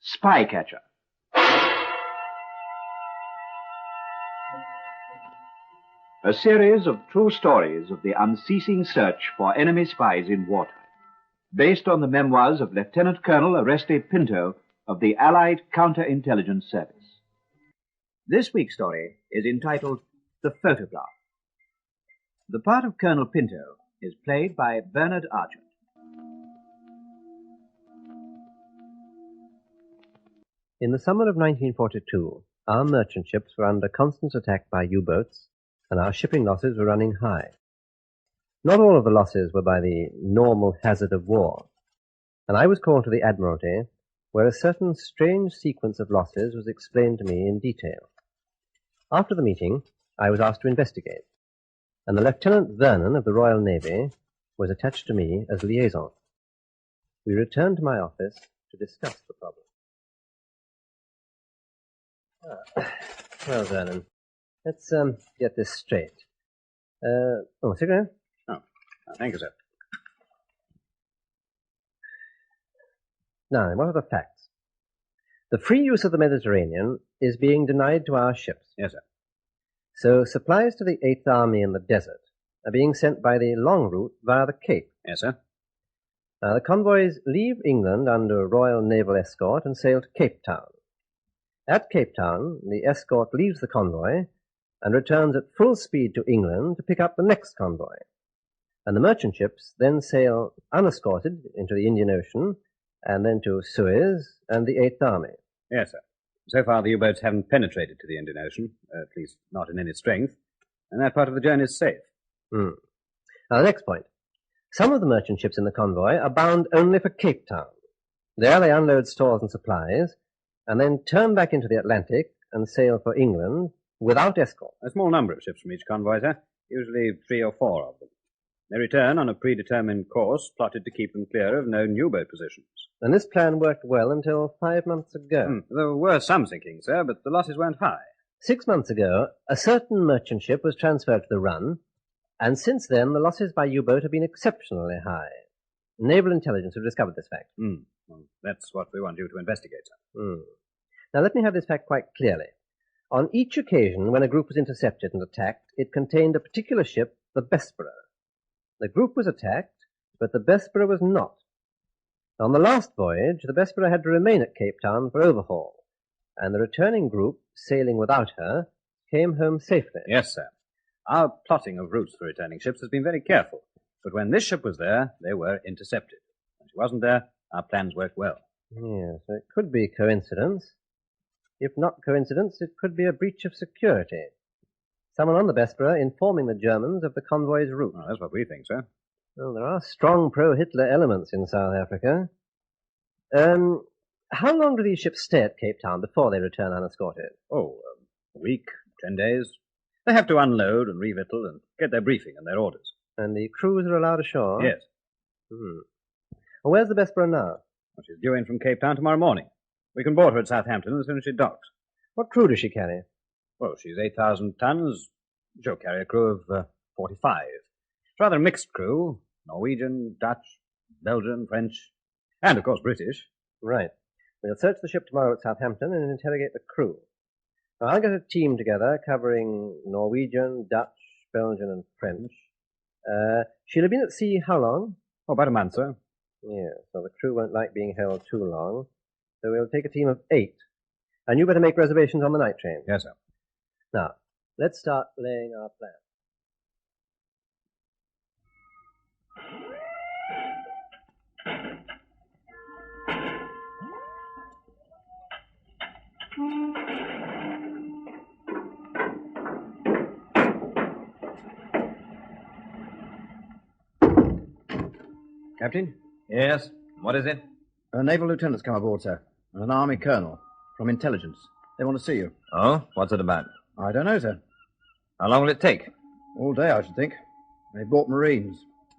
Spycatcher. A series of true stories of the unceasing search for enemy spies in wartime, based on the memoirs of Lieutenant Colonel Oreste Pinto of the Allied Counterintelligence Service. This week's story is entitled The Photograph. The part of Colonel Pinto is played by Bernard Argent. In the summer of 1942, our merchant ships were under constant attack by U-boats, and our shipping losses were running high. Not all of the losses were by the normal hazard of war, and I was called to the Admiralty, where a certain strange sequence of losses was explained to me in detail. After the meeting, I was asked to investigate, and the Lieutenant Vernon of the Royal Navy was attached to me as liaison. We returned to my office to discuss the problem. Well, Vernon, let's get this straight. Cigarette? Oh, thank you, sir. Now, what are the facts? The free use of the Mediterranean is being denied to our ships. Yes, sir. So supplies to the Eighth Army in the desert are being sent by the long route via the Cape. Yes, sir. Now, the convoys leave England under Royal Naval Escort and sail to Cape Town. At Cape Town, the escort leaves the convoy and returns at full speed to England to pick up the next convoy. And the merchant ships then sail unescorted into the Indian Ocean and then to Suez and the Eighth Army. Yes, sir. So far, the U-boats haven't penetrated to the Indian Ocean, at least not in any strength, and that part of the journey is safe. Now, the next point. Some of the merchant ships in the convoy are bound only for Cape Town. There they unload stores and supplies, and then turn back into the Atlantic and sail for England without escort. A small number of ships from each convoy, sir, usually 3 or 4 of them. They return on a predetermined course plotted to keep them clear of known U-boat positions. And this plan worked well until 5 months ago. There were some sinkings, sir, but the losses weren't high. 6 months ago, a certain merchant ship was transferred to the run, and since then the losses by U-boat have been exceptionally high. Naval intelligence have discovered this fact. Well, that's what we want you to investigate, sir. Now let me have this fact quite clearly. On each occasion when a group was intercepted and attacked, it contained a particular ship, the Bessborough. The group was attacked, but the Bessborough was not. On the last voyage, the Bessborough had to remain at Cape Town for overhaul, and the returning group, sailing without her, came home safely. Yes, sir. Our plotting of routes for returning ships has been very careful, but when this ship was there, they were intercepted. When she wasn't there, our plans worked well. Yes, so it could be coincidence. If not coincidence, it could be a breach of security. Someone on the Bessborough informing the Germans of the convoy's route. Well, that's what we think, sir. Well, there are strong pro-Hitler elements in South Africa. How long do these ships stay at Cape Town before they return unescorted? A week, 10 days. They have to unload and revictual and get their briefing and their orders. And the crews are allowed ashore? Yes. Well, where's the Bessborough now? Well, she's due in from Cape Town tomorrow morning. We can board her at Southampton as soon as she docks. What crew does she carry? Well, she's 8,000 tons. She'll carry a crew of 45. It's rather a mixed crew. Norwegian, Dutch, Belgian, French, and, of course, British. Right. We'll search the ship tomorrow at Southampton and interrogate the crew. Now, I'll get a team together covering Norwegian, Dutch, Belgian, and French. She'll have been at sea how long? About a month, sir. Yeah, so the crew won't like being held too long. So we'll take a team of 8. And you better make reservations on the night train. Yes, sir. Now, let's start laying our plan. Captain? Yes? What is it? A naval lieutenant's come aboard, sir, and an army colonel from intelligence. They want to see you. Oh? What's it about? I don't know, sir. How long will it take? All day, I should think. They brought Marines,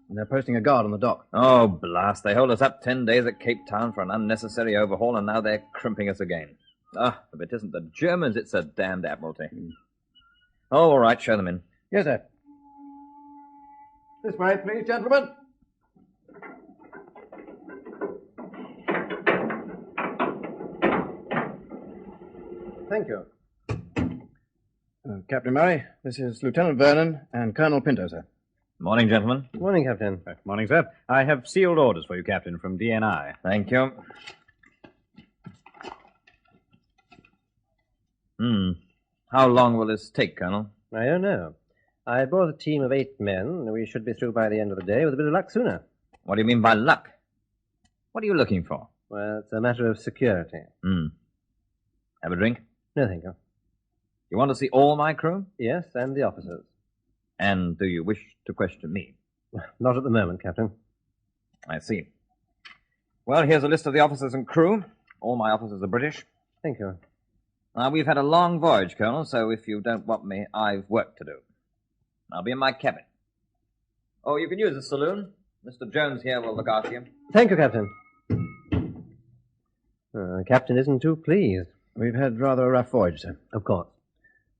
and they're posting a guard on the dock. Oh, blast. They hold us up 10 days at Cape Town for an unnecessary overhaul, and now they're crimping us again. If it isn't the Germans, it's a damned Admiralty. Oh, all right, show them in. Yes, sir. This way, please, gentlemen. thank you. Captain Murray, this is Lieutenant Vernon and Colonel Pinto, sir. Morning, gentlemen. Morning, Captain. Morning, sir. I have sealed orders for you, Captain, from DNI. Thank you. How long will this take, Colonel? I don't know. I brought a team of 8 men. We should be through by the end of the day, with a bit of luck sooner. What do you mean by luck? What are you looking for? Well, it's a matter of security. Have a drink? No, thank you. You want to see all my crew? Yes, and the officers. And do you wish to question me? Not at the moment, Captain. I see. Well, here's a list of the officers and crew. All my officers are British. Thank you. Now, we've had a long voyage, Colonel, so if you don't want me, I've work to do. I'll be in my cabin. Oh, you can use the saloon. Mr. Jones here will look after you. Thank you, Captain. Captain isn't too pleased. We've had rather a rough voyage, sir. Of course.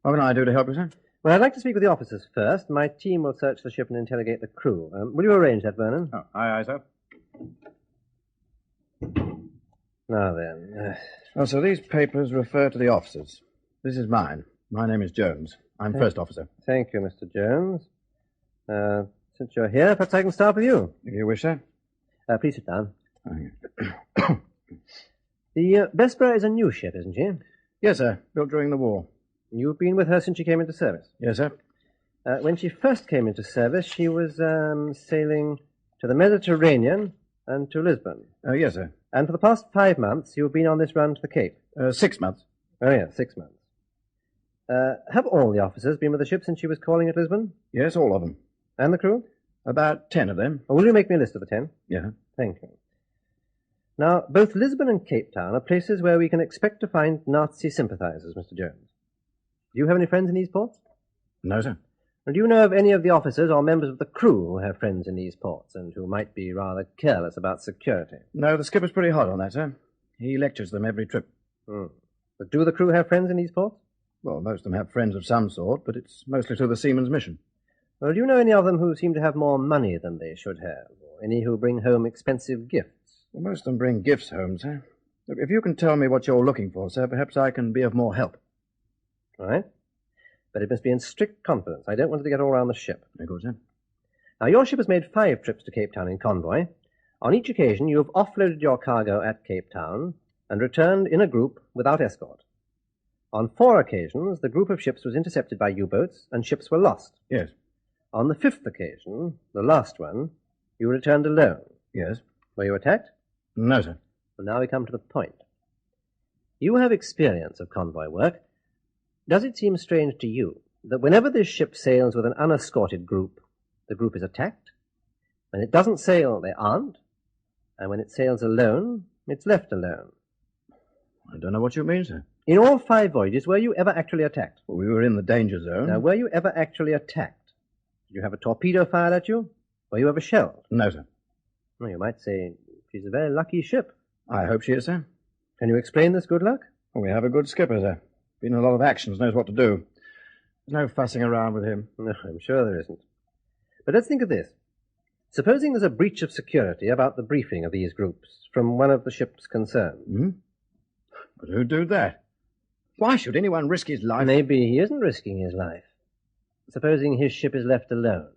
What can I do to help you, sir? Well, I'd like to speak with the officers first. My team will search the ship and interrogate the crew. Will you arrange that, Vernon? Oh, aye, sir. Now then. Well, sir, these papers refer to the officers. This is mine. My name is Jones. I'm first officer. Thank you, Mr. Jones. Since you're here, perhaps I can start with you. If you wish, sir. Please sit down. Thank you. The Bessborough is a new ship, isn't she? Yes, sir. Built during the war. You've been with her since she came into service. Yes, sir. When she first came into service, she was sailing to the Mediterranean and to Lisbon. Yes, sir. And for the past 5 months, you've been on this run to the Cape. 6 months. Oh, yes, 6 months. Have all the officers been with the ship since she was calling at Lisbon? Yes, all of them. And the crew? About 10 of them. Will you make me a list of the 10? Yeah. Thank you. Now, both Lisbon and Cape Town are places where we can expect to find Nazi sympathizers, Mr. Jones. Do you have any friends in these ports? No, sir. Do you know of any of the officers or members of the crew who have friends in these ports and who might be rather careless about security? No, the skipper's pretty hot on that, sir. He lectures them every trip. But do the crew have friends in these ports? Well, most of them have friends of some sort, but it's mostly through the seaman's mission. Well, do you know any of them who seem to have more money than they should have, or any who bring home expensive gifts? Well, most of them bring gifts home, sir. Look, if you can tell me what you're looking for, sir, perhaps I can be of more help. All right. But it must be in strict confidence. I don't want it to get all around the ship. Very good, sir. Now, your ship has made 5 trips to Cape Town in convoy. On each occasion, you have offloaded your cargo at Cape Town and returned in a group without escort. On 4 occasions, the group of ships was intercepted by U-boats and ships were lost. Yes. On the 5th occasion, the last one, you returned alone. Yes. Were you attacked? No, sir. Well, now we come to the point. You have experience of convoy work. Does it seem strange to you that whenever this ship sails with an unescorted group, the group is attacked? When it doesn't sail, they aren't. And when it sails alone, it's left alone. I don't know what you mean, sir. In all 5 voyages, were you ever actually attacked? Well, we were in the danger zone. Now, were you ever actually attacked? Did you have a torpedo fired at you? Were you ever shelled? No, sir. Well, you might say she's a very lucky ship. I hope she is, sir. Can you explain this good luck? Well, we have a good skipper, sir. Been in a lot of actions, knows what to do. There's no fussing around with him. No, I'm sure there isn't. But let's think of this. Supposing there's a breach of security about the briefing of these groups from one of the ships concerned. But who'd do that? Why should anyone risk his life? Maybe he isn't risking his life. Supposing his ship is left alone.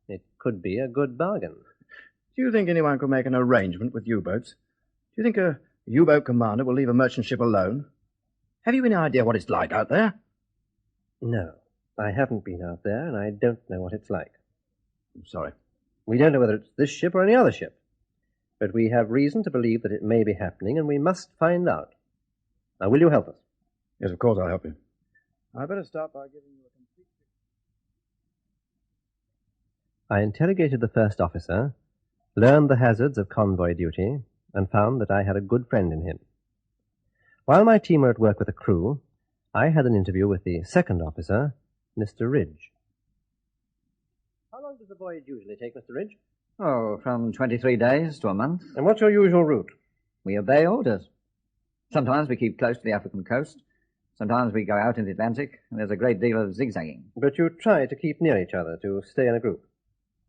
It could be a good bargain. Do you think anyone could make an arrangement with U-boats? Do you think a U-boat commander will leave a merchant ship alone? Have you any idea what it's like out there? No, I haven't been out there, and I don't know what it's like. I'm sorry. We don't know whether it's this ship or any other ship. But we have reason to believe that it may be happening, and we must find out. Now, will you help us? Yes, of course I'll help you. I better start by giving you a complete... I interrogated the first officer, learned the hazards of convoy duty, and found that I had a good friend in him. While my team were at work with the crew, I had an interview with the second officer, Mr. Ridge. How long does the voyage usually take, Mr. Ridge? Oh, from 23 days to a month. And what's your usual route? We obey orders. Sometimes we keep close to the African coast. Sometimes we go out in the Atlantic, and there's a great deal of zigzagging. But you try to keep near each other, to stay in a group.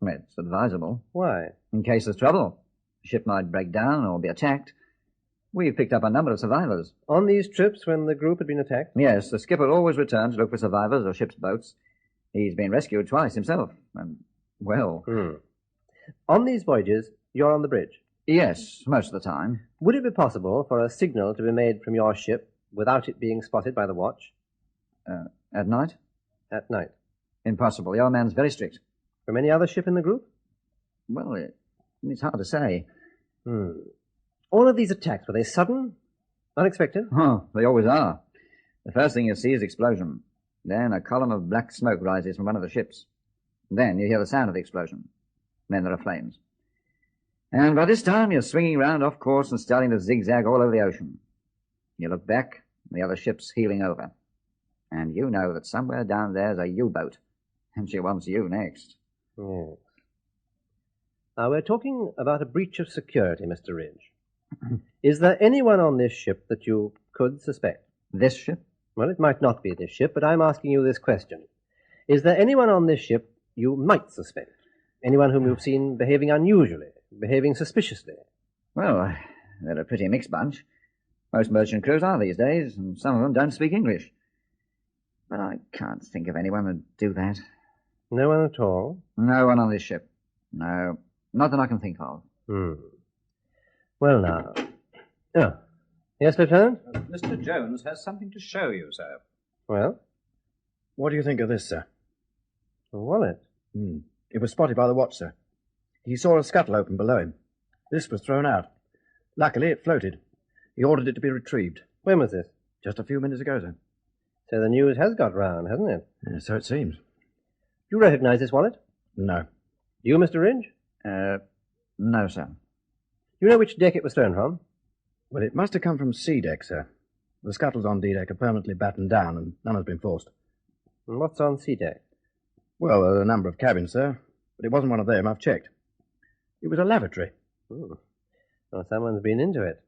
It's advisable. Why? In case there's trouble. The ship might break down or be attacked. We've picked up a number of survivors. On these trips when the group had been attacked? Yes, the skipper always returned to look for survivors or ship's boats. He's been rescued twice himself. And, well... On these voyages, you're on the bridge? Yes, most of the time. Would it be possible for a signal to be made from your ship without it being spotted by the watch? At night? At night. Impossible. The old man's very strict. From any other ship in the group? Well, it's hard to say. All of these attacks, were they sudden? Unexpected? Oh, they always are. The first thing you see is explosion. Then a column of black smoke rises from one of the ships. Then you hear the sound of the explosion. Then there are flames. And by this time you're swinging round off course and starting to zigzag all over the ocean. You look back, the other ship's heeling over. And you know that somewhere down there's a U-boat. And she wants you next. Yes. Now, we're talking about a breach of security, Mr. Ridge. Is there anyone on this ship that you could suspect? This ship? Well, it might not be this ship, but I'm asking you this question. Is there anyone on this ship you might suspect? Anyone whom you've seen behaving unusually, behaving suspiciously? Well, they're a pretty mixed bunch. Most merchant crews are these days, and some of them don't speak English. But I can't think of anyone who'd do that. No one at all? No one on this ship. No, not that I can think of. Well, now. Oh. Yes, Lieutenant? Mr. Jones has something to show you, sir. Well? What do you think of this, sir? A wallet. It was spotted by the watch, sir. He saw a scuttle open below him. This was thrown out. Luckily, it floated. He ordered it to be retrieved. When was this? Just a few minutes ago, sir. So the news has got round, hasn't it? Yeah, so it seems. Do you recognize this wallet? No. You, Mr. Ridge? No, sir. Do you know which deck it was thrown from? Well, it must have come from C deck, sir. The scuttles on D deck are permanently battened down, and none has been forced. And what's on C deck? Well, a number of cabins, sir. But it wasn't one of them. I've checked. It was a lavatory. Well, someone's been into it.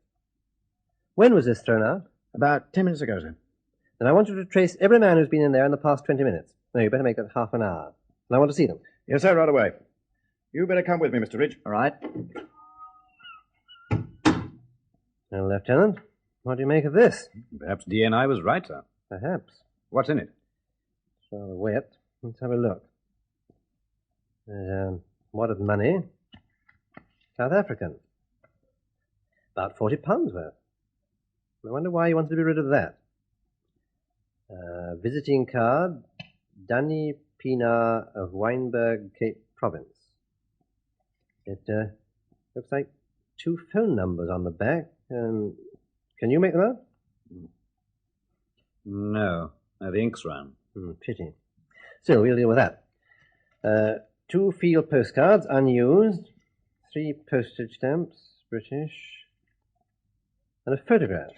When was this thrown out? About 10 minutes ago, sir. Then I want you to trace every man who's been in there in the past 20 minutes. No, you better make that half an hour. And I want to see them. Yes, sir, right away. You better come with me, Mr. Ridge. All right. Well, Lieutenant, what do you make of this? Perhaps DNI was right, sir. Perhaps. What's in it? It's rather wet. Let's have a look. There's a wad of money. South African. About £40 worth. I wonder why he wanted to be rid of that. Visiting card, Danny Pienaar of Wynberg, Cape Province. It looks like 2 phone numbers on the back. Can you make them out? No. The ink's run. Pity. Still, we'll deal with that. 2 field postcards, unused. 3 postage stamps, British. And a photograph.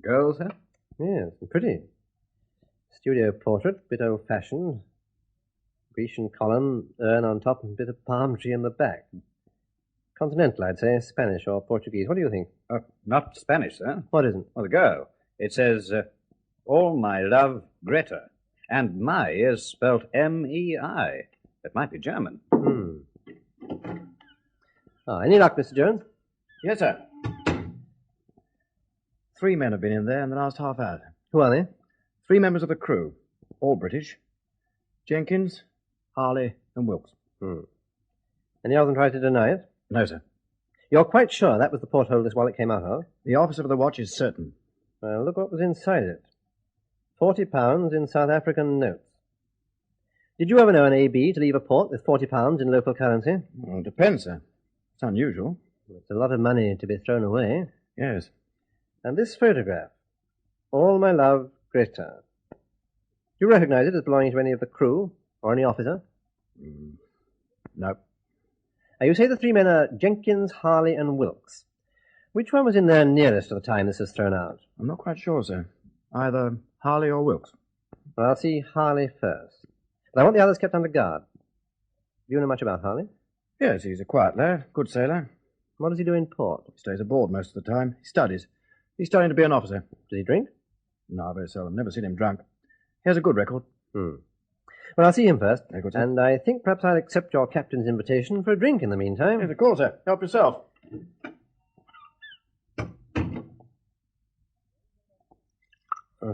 Girl, sir? Yes, pretty. Studio portrait, bit old-fashioned. Grecian column, urn on top, and bit of palm tree in the back. Continental, I'd say, Spanish or Portuguese. What do you think? Not Spanish, sir. What isn't? Oh, the girl. It says, all my love, Greta. And my is spelt M-E-I. It might be German. Any luck, Mr. Jones? Yes, sir. 3 men have been in there in the last half hour. Who are they? 3 members of the crew, all British. Jenkins, Harley, and Wilkes. Any of them tried to deny it? No, sir. You're quite sure that was the porthole this wallet came out of? The officer of the watch is certain. Well, look what was inside it. £40 in South African notes. Did you ever know an AB to leave a port with £40 in local currency? Well, it depends, sir. It's unusual. It's a lot of money to be thrown away. Yes. And this photograph. All my love, Greta. Do you recognize it as belonging to any of the crew or any officer? No. Now, you say the 3 men are Jenkins, Harley, and Wilkes. Which one was in there nearest to the time this was thrown out? I'm not quite sure, sir. Either Harley or Wilkes. Well, I'll see Harley first. But I want the others kept under guard. Do you know much about Harley? Yes, he's a quiet lad, good sailor. What does he do in port? He stays aboard most of the time. He studies. He's studying to be an officer. Does he drink? No, very seldom. Never seen him drunk. He has a good record. Well, I'll see him first. Very good, sir. And I think perhaps I'll accept your captain's invitation for a drink in the meantime. Yes, of course, sir. Help yourself.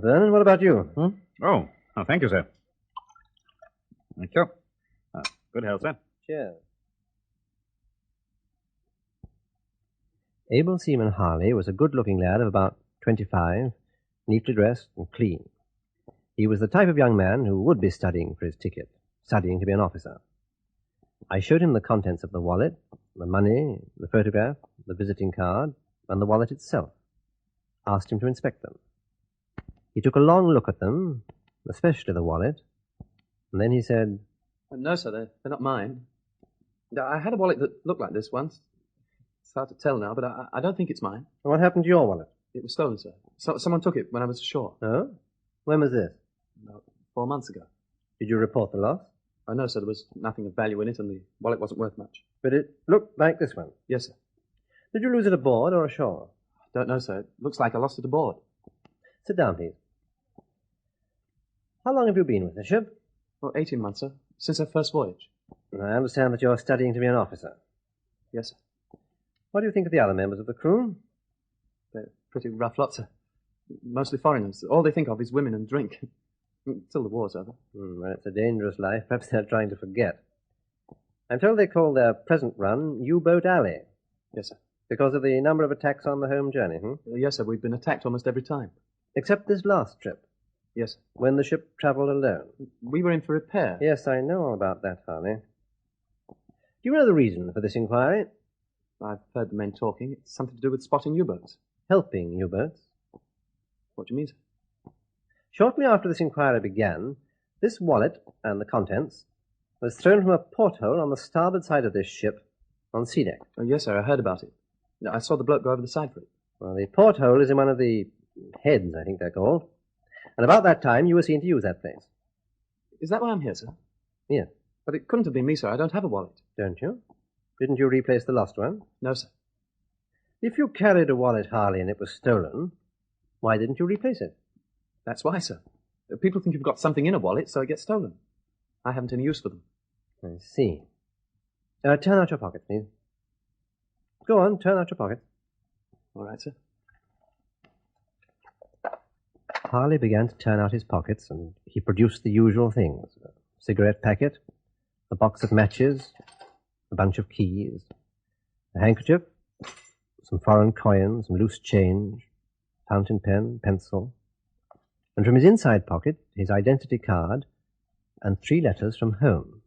Vernon, what about you? Oh, thank you, sir. Thank you. Good health, sir. Cheers. Abel Seaman Harley was a good-looking lad of about 25, neatly dressed and clean. He was the type of young man who would be studying for his ticket, studying to be an officer. I showed him the contents of the wallet, the money, the photograph, the visiting card, and the wallet itself. Asked him to inspect them. He took a long look at them, especially the wallet, and then he said, No, sir, they're not mine. I had a wallet that looked like this once. It's hard to tell now, but I don't think it's mine. What happened to your wallet? It was stolen, sir. Someone took it when I was ashore. Oh? When was this? About 4 months ago. Did you report the loss? I know, sir, there was nothing of value in it, and the wallet wasn't worth much. But it looked like this one. Yes, sir. Did you lose it aboard or ashore? Don't know, sir. It looks like I lost it aboard. Sit down, please. How long have you been with the ship? Well, 18 months, sir. Since our first voyage. I understand that you're studying to be an officer. Yes, sir. What do you think of the other members of the crew? They're pretty rough lot, sir. Mostly foreigners. All they think of is women and drink. Till the war's over. Well, it's a dangerous life. Perhaps they're trying to forget. I'm told they call their present run U-Boat Alley. Yes, sir. Because of the number of attacks on the home journey, Yes, sir. We've been attacked almost every time. Except this last trip, Yes, sir. when the ship travelled alone. We were in for repair. Yes, I know all about that, Harley. Do you know the reason for this inquiry? I've heard the men talking. It's something to do with spotting U-boats. Helping U-boats. What do you mean, sir? Shortly after this inquiry began, this wallet and the contents was thrown from a porthole on the starboard side of this ship on sea deck. Oh, yes, sir. I heard about it. I saw the bloke go over the side for it. Well, the porthole is in one of the heads, I think they're called. And about that time, you were seen to use that place. Is that why I'm here, sir? Yes. But it couldn't have been me, sir. I don't have a wallet. Don't you? Didn't you replace the lost one? No, sir. If you carried a wallet, Harley, and it was stolen, why didn't you replace it? That's why, sir. People think you've got something in a wallet, so it gets stolen. I haven't any use for them. I see. Turn out your pockets, please. Go on, turn out your pockets. All right, sir. Harley began to turn out his pockets, and he produced the usual things. A cigarette packet, a box of matches, a bunch of keys, a handkerchief, some foreign coins, some loose change, fountain pen, pencil, and from his inside pocket, his identity card and 3 letters from home.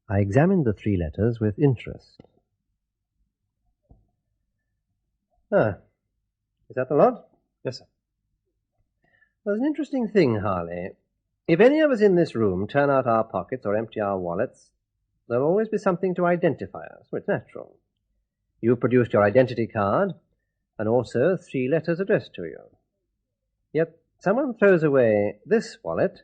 I examined the 3 letters with interest. Is that the lot? Yes, sir. There's an interesting thing, Harley. If any of us in this room turn out our pockets or empty our wallets, there'll always be something to identify us. Well, it's natural. You've produced your identity card, and also 3 letters addressed to you. Yet someone throws away this wallet,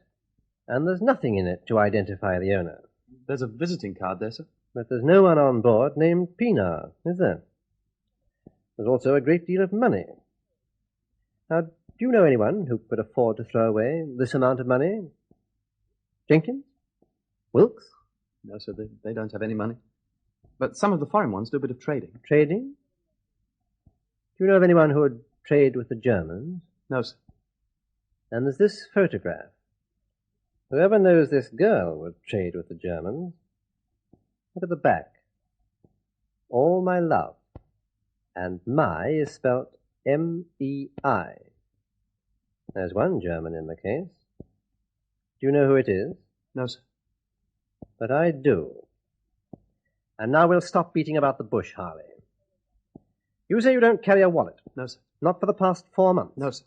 and there's nothing in it to identify the owner. There's a visiting card there, sir. But there's no one on board named Pienaar, is there? There's also a great deal of money. Now, do you know anyone who could afford to throw away this amount of money? Jenkins? Wilkes? No, sir. They don't have any money. But some of the foreign ones do a bit of trading. Trading? Do you know of anyone who would trade with the Germans? No, sir. And there's this photograph. Whoever knows this girl would trade with the Germans. Look at the back. All my love. And my is spelt M-E-I. There's one German in the case. Do you know who it is? No, sir. But I do. And now we'll stop beating about the bush, Harley. You say you don't carry a wallet? No, sir. Not for the past 4 months? No, sir.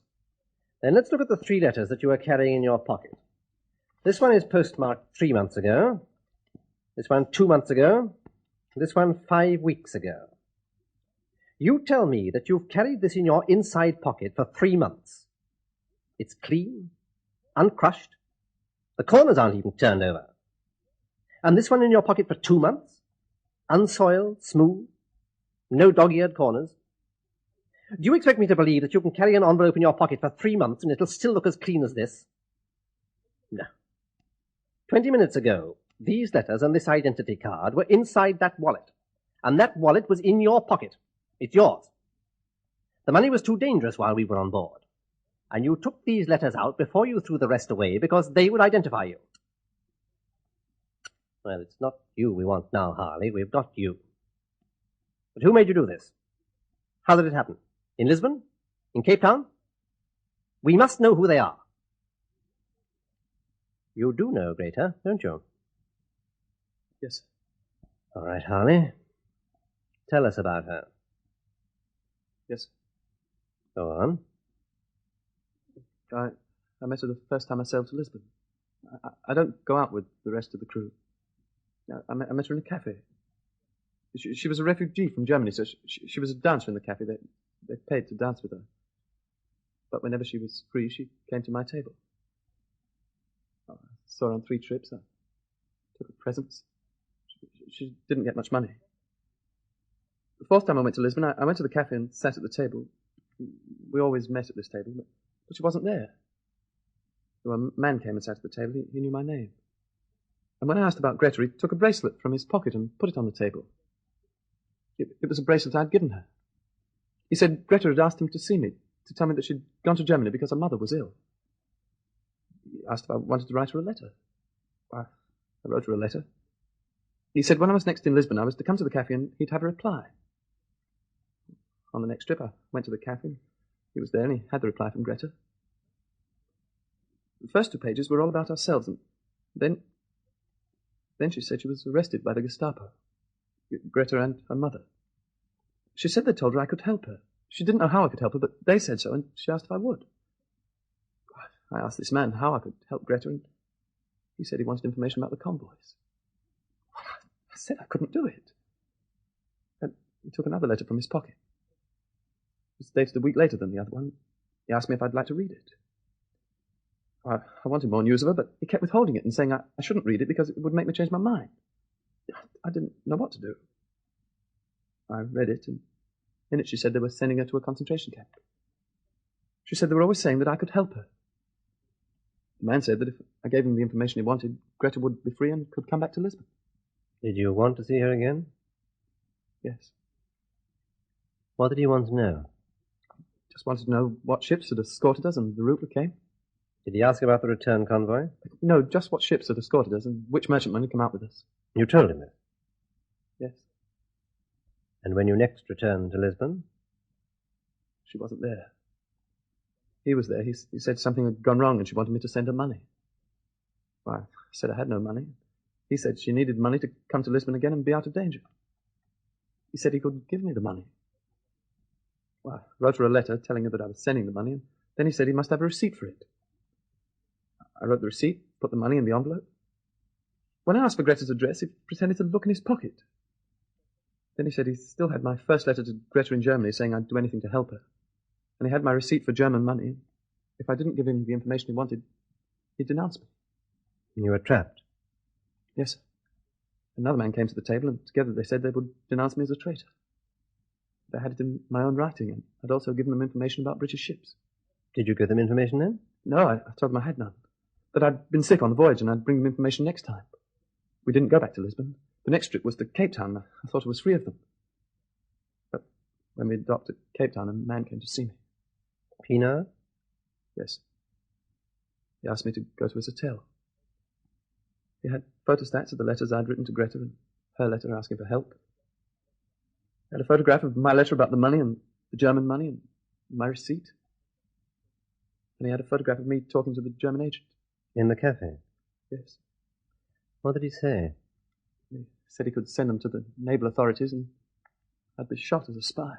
Then let's look at the 3 letters that you are carrying in your pocket. This one is postmarked 3 months ago. This one 2 months ago. This one 5 weeks ago. You tell me that you've carried this in your inside pocket for 3 months. It's clean, uncrushed. The corners aren't even turned over. And this one in your pocket for 2 months? Unsoiled, smooth, no dog-eared corners. Do you expect me to believe that you can carry an envelope in your pocket for 3 months and it'll still look as clean as this? No. 20 minutes ago, these letters and this identity card were inside that wallet. And that wallet was in your pocket. It's yours. The money was too dangerous while we were on board. And you took these letters out before you threw the rest away because they would identify you. Well, it's not you we want now, Harley. We've got you. But who made you do this? How did it happen? In Lisbon? In Cape Town? We must know who they are. You do know Greta, don't you? Yes. All right, Harley. Tell us about her. Yes. Go on. I met her the first time I sailed to Lisbon. I don't go out with the rest of the crew. I met her in a cafe. She was a refugee from Germany, so she was a dancer in the cafe. They paid to dance with her. But whenever she was free, she came to my table. I saw her on 3 trips. I took her presents. She didn't get much money. The 4th time I went to Lisbon, I went to the cafe and sat at the table. We always met at this table, but she wasn't there. So a man came and sat at the table. He knew my name. And when I asked about Greta, he took a bracelet from his pocket and put it on the table. It was a bracelet I'd given her. He said Greta had asked him to see me, to tell me that she'd gone to Germany because her mother was ill. He asked if I wanted to write her a letter. I wrote her a letter. He said when I was next in Lisbon, I was to come to the cafe and he'd have a reply. On the next trip, I went to the cafe. He was there and he had the reply from Greta. The first 2 pages were all about ourselves, and then she said she was arrested by the Gestapo. Greta and her mother. She said they told her I could help her. She didn't know how I could help her, but they said so, and she asked if I would. I asked this man how I could help Greta, and he said he wanted information about the convoys. I said I couldn't do it. And he took another letter from his pocket. It was dated a week later than the other one. He asked me if I'd like to read it. I wanted more news of her, but he kept withholding it and saying I shouldn't read it because it would make me change my mind. I didn't know what to do. I read it, and in it she said they were sending her to a concentration camp. She said they were always saying that I could help her. The man said that if I gave him the information he wanted, Greta would be free and could come back to Lisbon. Did you want to see her again? Yes. What did you want to know? Just wanted to know what ships had escorted us and the route we came. Did he ask about the return convoy? No, just what ships had escorted us and which merchantmen had come out with us. You told him this? Yes. And when you next returned to Lisbon? She wasn't there. He was there. He said something had gone wrong and she wanted me to send her money. Well, I said I had no money. He said she needed money to come to Lisbon again and be out of danger. He said he could give me the money. Well, I wrote her a letter telling her that I was sending the money, and then he said he must have a receipt for it. I wrote the receipt, put the money in the envelope. When I asked for Greta's address, he pretended to look in his pocket. Then he said he still had my first letter to Greta in Germany saying I'd do anything to help her. And he had my receipt for German money. If I didn't give him the information he wanted, he'd denounce me. You were trapped? Yes, sir. Another man came to the table, and together they said they would denounce me as a traitor. They had it in my own writing, and I'd also given them information about British ships. Did you give them information then? No, I told them I had none. That I'd been sick on the voyage, and I'd bring them information next time. We didn't go back to Lisbon. The next trip was to Cape Town. I thought it was 3 of them. But when we docked at Cape Town, a man came to see me. Pienaar? Yes. He asked me to go to his hotel. He had photostats of the letters I'd written to Greta and her letter asking for help. He had a photograph of my letter about the money and the German money and my receipt. And he had a photograph of me talking to the German agent. In the cafe? Yes. What did he say? He said he could send them to the naval authorities and I'd be shot as a spy.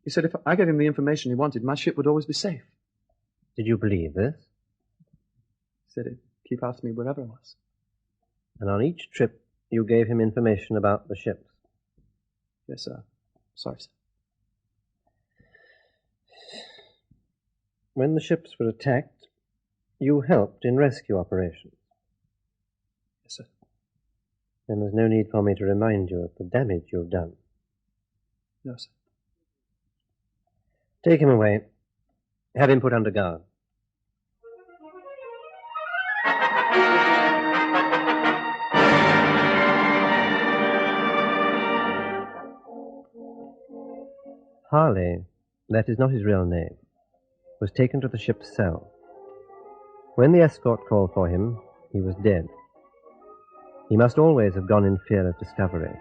He said if I gave him the information he wanted, my ship would always be safe. Did you believe this? He said he'd keep after me wherever I was. And on each trip you gave him information about the ships? Yes, sir. Sorry, sir. When the ships were attacked, you helped in rescue operations? Yes, sir. Then there's no need for me to remind you of the damage you've done. No, sir. Take him away. Have him put under guard. Harley, that is not his real name. was taken to the ship's cell. When the escort called for him, he was dead. He must always have gone in fear of discovery,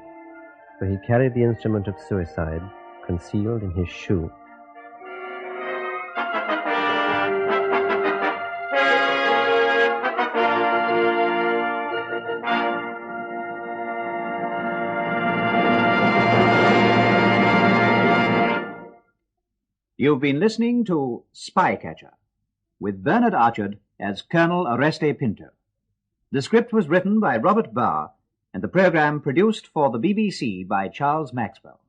for he carried the instrument of suicide concealed in his shoe. You've been listening to Spycatcher, with Bernard Archard as Colonel Oreste Pinto. The script was written by Robert Barr, and the program produced for the BBC by Charles Maxwell.